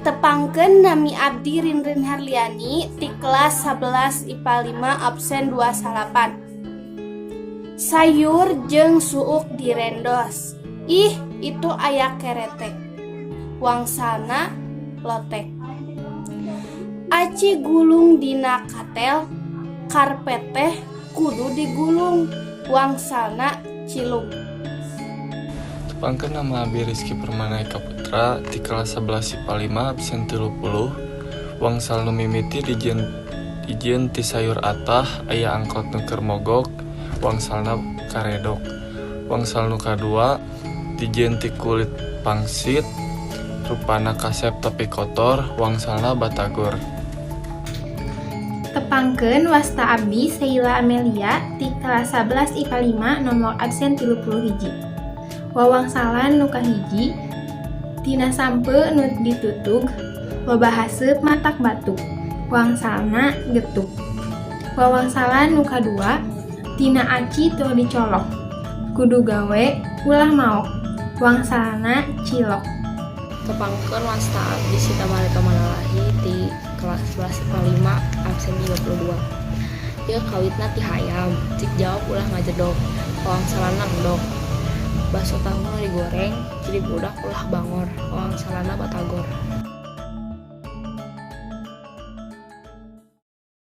Tepangkeun nami abdi Rinrin Harliani ti kelas 11 IPA 5 absen 28. Sayur jeung suuk direndos. Ih, itu aya keretek. Wangsalna lotek. Aci gulung dina katel, karpet teh kudu digulung. Wangsalna ciluk. Tepangkeun nama Abi Rizky Permana Eka Putra ti kelas 11 IPA 5 absen 30. Wangsal nu mimiti dijieun ti sayur atah aya angkot nu keur mogok wangsalna karedok. Wangsal nu kadua dijieun ti kulit pangsit rupana kasep tapi kotor wangsalna batagor. Tepangkeun wasta abdi Sheila Amelia ti kelas 11 IPA 5 nomor absen 31. Wawangsalan nu kahiji tina sampe nu ditutug loba haseup matak batuk. Wangsalna getuk. Wawangsalan nu kadua tina aci teu dicolok. Kudu gawe ulah maok. Wangsalna cilok. Tepangkeun wasta abdi Sita Marita Manalahi ti kelas 11 IPA 5 absen 32. Ieu kawitna ti hayam, cik jawab ulah ngajedog. Wangsalana endog. Bakso tahu digoreng, jadi budak ulah bangor. Wangsalana batagor.